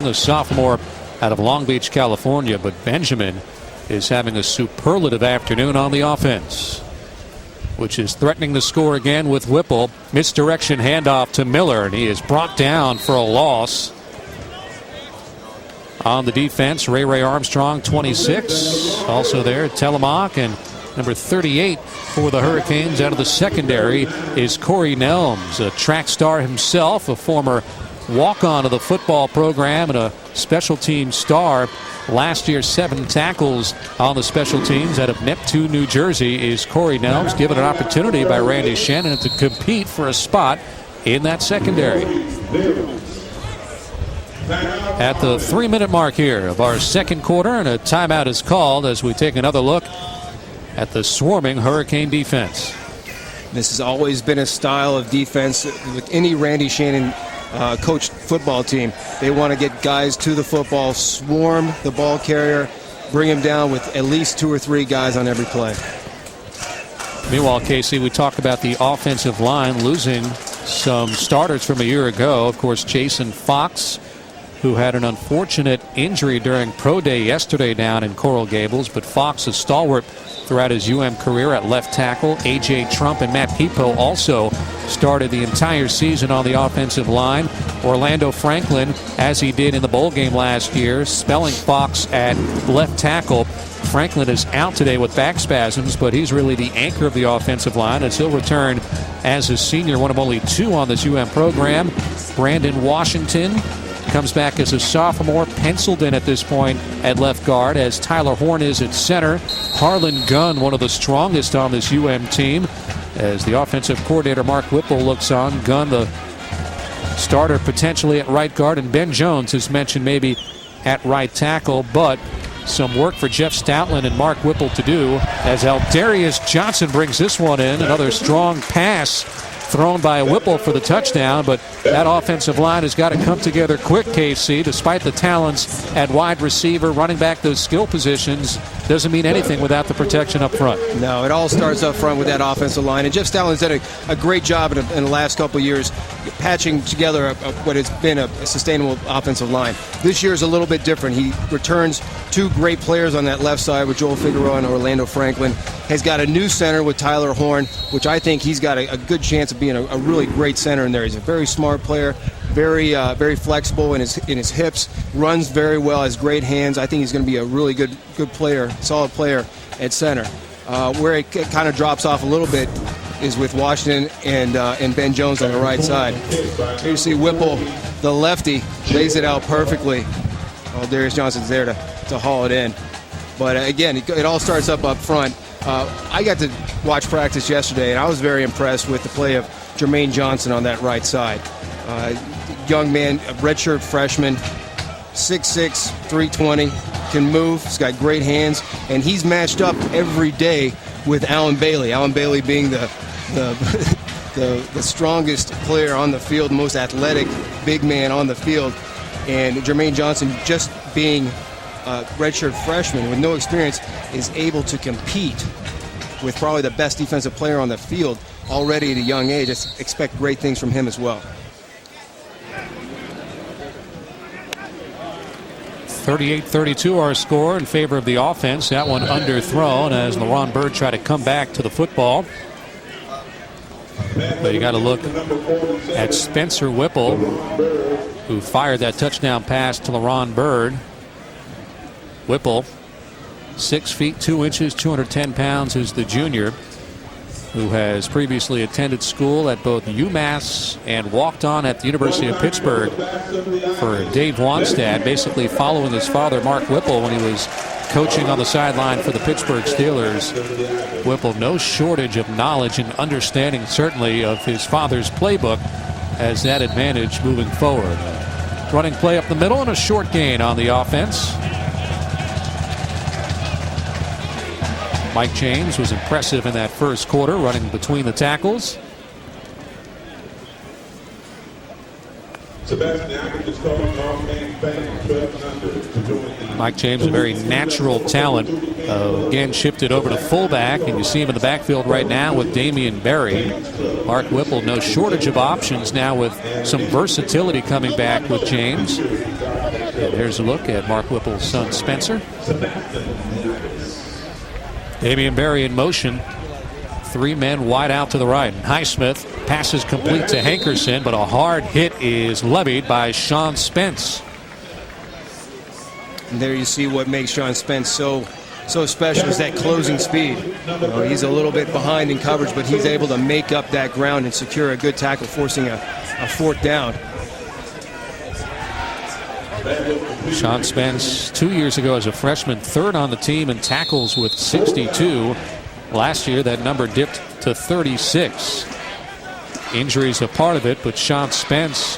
The sophomore out of Long Beach, California, but Benjamin is having a superlative afternoon on the offense, which is threatening the score again with Whipple. Misdirection handoff to Miller, and he is brought down for a loss. On the defense, Ray Armstrong, 26. Also there, Telemoc, and number 38 for the Hurricanes out of the secondary is Corey Nelms, a track star himself, a former walk-on of the football program and a special team star. Last year, 7 tackles on the special teams out of Neptune, New Jersey, is Corey Nelms, given an opportunity by Randy Shannon to compete for a spot in that secondary. At the 3-minute mark here of our second quarter, and a timeout is called as we take another look at the swarming Hurricane defense. This has always been a style of defense with any Randy Shannon coached football team. They want to get guys to the football, swarm the ball carrier, bring him down with at least 2 or 3 guys on every play. Meanwhile, Casey, we talk about the offensive line losing some starters from a year ago. Of course, Jason Fox, who had an unfortunate injury during Pro Day yesterday down in Coral Gables, but Fox, a stalwart throughout his career at left tackle. A.J. Trump and Matt Pipo also started the entire season on the offensive line. Orlando Franklin, as he did in the bowl game last year, spelling Fox at left tackle. Franklin is out today with back spasms, but he's really the anchor of the offensive line as he'll return as a senior, one of only 2 on this program. Brandon Washington comes back as a sophomore, penciled in at this point at left guard, as Tyler Horn is at center. Harlan Gunn, one of the strongest on this team, as the offensive coordinator Mark Whipple looks on. Gunn, the starter potentially at right guard, and Ben Jones is mentioned maybe at right tackle, but some work for Jeff Stoutland and Mark Whipple to do as Aldarius Johnson brings this one in. Another strong pass thrown by Whipple for the touchdown, but that offensive line has got to come together quick, KC. Despite the talents at wide receiver, running back, those skill positions, doesn't mean anything without the protection up front. No, it all starts up front with that offensive line, and Jeff Stoutland's done a great job in the last couple of years patching together what has been a sustainable offensive line. This year is a little bit different. He returns 2 great players on that left side with Joel Figueroa and Orlando Franklin. Has got a new center with Tyler Horn, which I think he's got a good chance of being a really great center in there. He's a very smart player, very flexible in his hips, runs very well, has great hands. I think he's going to be a really good player, solid player at center. Where it kind of drops off a little bit is with Washington and Ben Jones on the right side. Here you see Whipple, the lefty, lays it out perfectly. Darius Johnson's there to haul it in. But again, it all starts up front. I got to watch practice yesterday, and I was very impressed with the play of Jermaine Johnson on that right side. Young man, a redshirt freshman, 6'6", 320, can move. He's got great hands, and he's matched up every day with Alan Bailey. Alan Bailey being the strongest player on the field, most athletic big man on the field, and Jermaine Johnson, just being a redshirt freshman with no experience, is able to compete with probably the best defensive player on the field already at a young age. I expect great things from him as well. 38-32 our score in favor of the offense. That one underthrown as LaRon Byrd tried to come back to the football. But you got to look at Spencer Whipple, who fired that touchdown pass to LaRon Byrd. Whipple, 6 feet 2 inches, 210 pounds, is the junior, who has previously attended school at both UMass and walked on at the University of Pittsburgh for Dave Wanstad, basically following his father, Mark Whipple, when he was coaching on the sideline for the Pittsburgh Steelers. Whipple, no shortage of knowledge and understanding, certainly, of his father's playbook, has that advantage moving forward. Running play up the middle and a short gain on the offense. Mike James was impressive in that first quarter, running between the tackles. Mike James, a very natural talent, again shifted over to fullback, and you see him in the backfield right now with Damian Berry. Mark Whipple, no shortage of options now with some versatility coming back with James. And here's a look at Mark Whipple's son, Spencer. Damian Berry in motion. 3 men wide out to the right. Highsmith passes complete to Hankerson, but a hard hit is levied by Sean Spence. And there you see what makes Sean Spence so special is that closing speed. He's a little bit behind in coverage, but he's able to make up that ground and secure a good tackle, forcing a 4th down. Sean Spence, 2 years ago as a freshman, 3rd on the team in tackles with 62. Last year, that number dipped to 36. Injuries a part of it, but Sean Spence,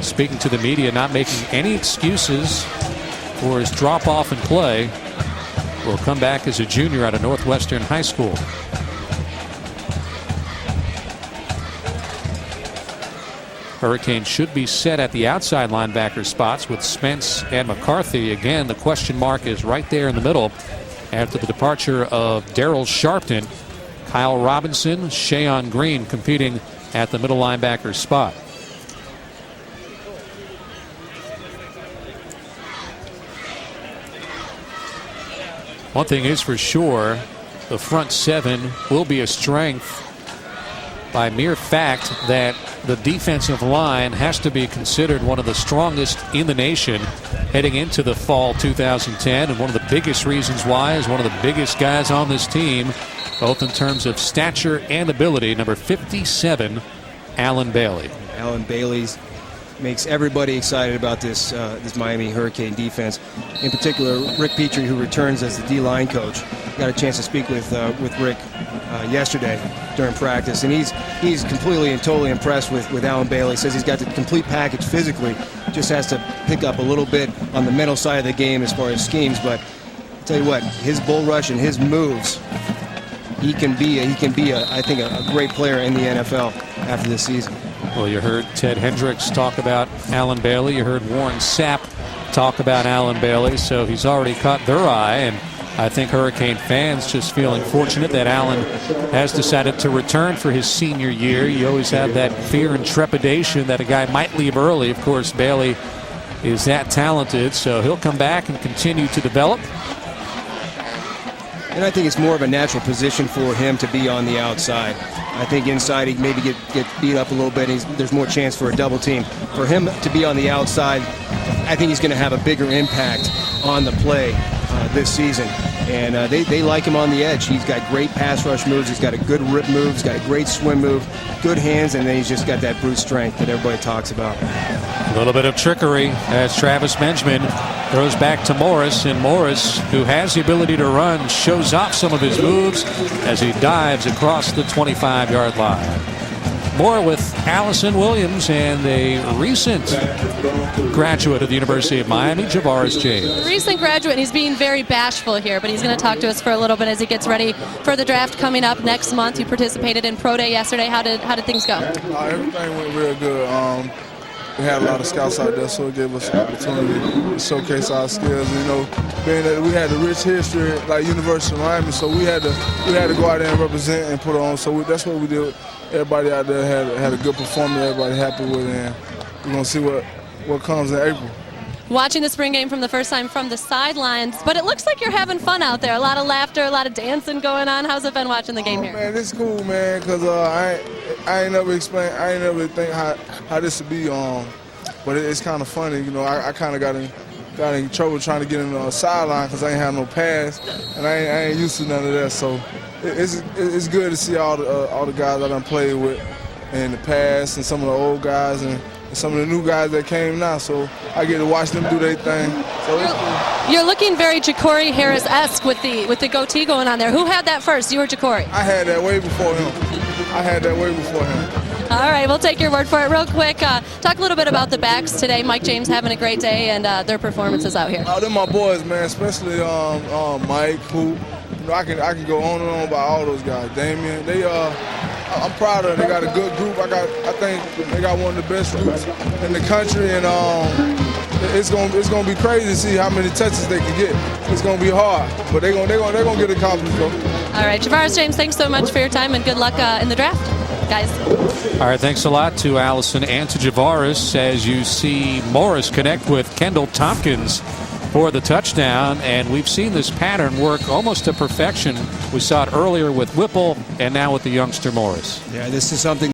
speaking to the media, not making any excuses for his drop-off in play. Will come back as a junior out of Northwestern High School. Hurricanes should be set at the outside linebacker spots with Spence and McCarthy. Again, the question mark is right there in the middle after the departure of Daryl Sharpton. Kyle Robinson, Shayon Green competing at the middle linebacker spot. One thing is for sure, the front 7 will be a strength by mere fact that the defensive line has to be considered one of the strongest in the nation heading into the fall 2010. And one of the biggest reasons why is one of the biggest guys on this team, both in terms of stature and ability, number 57, Alan Bailey. Alan Bailey's makes everybody excited about this Miami Hurricane defense. In particular, Rick Petrie, who returns as the D-line coach. Got a chance to speak with Rick yesterday during practice, and he's completely and totally impressed with Alan Bailey. Says he's got the complete package physically, just has to pick up a little bit on the mental side of the game as far as schemes. But I'll tell you what, his bull rush and his moves, he can be I think a great player in the NFL after this season. Well, you heard Ted Hendricks talk about Alan Bailey. You heard Warren Sapp talk about Alan Bailey. So he's already caught their eye. And I think Hurricane fans just feeling fortunate that Alan has decided to return for his senior year. You always have that fear and trepidation that a guy might leave early. Of course, Bailey is that talented. So he'll come back and continue to develop. And I think it's more of a natural position for him to be on the outside. I think inside he maybe get beat up a little bit. There's more chance for a double team. For him to be on the outside, I think he's going to have a bigger impact on the play this season. And they like him on the edge. He's got great pass rush moves. He's got a good rip move. He's got a great swim move, good hands, and then he's just got that brute strength that everybody talks about. A little bit of trickery as Travis Benjamin throws back to Morris, and Morris, who has the ability to run, shows off some of his moves as he dives across the 25-yard line. More with Allison Williams and a recent graduate of the University of Miami, Javaris James. Recent graduate, and he's being very bashful here, but he's going to talk to us for a little bit as he gets ready for the draft coming up next month. You participated in Pro Day yesterday. How did things go? Everything went real good. We had a lot of scouts out there, so it gave us an opportunity to showcase our skills. You know, being that we had a rich history like University of Miami, so we had to go out there and represent and put on. So that's what we did. Everybody out there had a good performance. Everybody happy with it, and we're gonna see what comes in April. Watching the spring game from the first time from the sidelines, but it looks like you're having fun out there. A lot of laughter, a lot of dancing going on. How's it been watching the game here? Man, it's cool, man, because I ain't never think how this would be but it's kind of funny, you know. I kind of got in trouble trying to get in the sideline because I ain't have no pass, and I ain't used to none of that. So it's good to see all the guys I done played with in the past, and some of the old guys, and some of the new guys that came now. So I get to watch them do their thing. So it's cool. You're looking very Ja'Cory Harris-esque with the goatee going on there. Who had that first? You or Ja'Cory? I had that way before him. All right, we'll take your word for it. Real quick, talk a little bit about the backs today. Mike James having a great day, and their performances out here. Oh, they're my boys, man, especially Mike, who, you know, I can go on and on about all those guys. Damian, I'm proud of them. They got a good group. I think they got one of the best groups in the country, and it's gonna be crazy to see how many touches they can get. It's gonna be hard, but they're gonna get accomplished, though. All right, Javaris James, thanks so much for your time, and good luck in the draft. guys. All right, thanks a lot to Allison and to Javaris as you see Morris connect with Kendall Tompkins for the touchdown. And we've seen this pattern work almost to perfection. We saw it earlier with Whipple and now with the youngster Morris. Yeah, this is something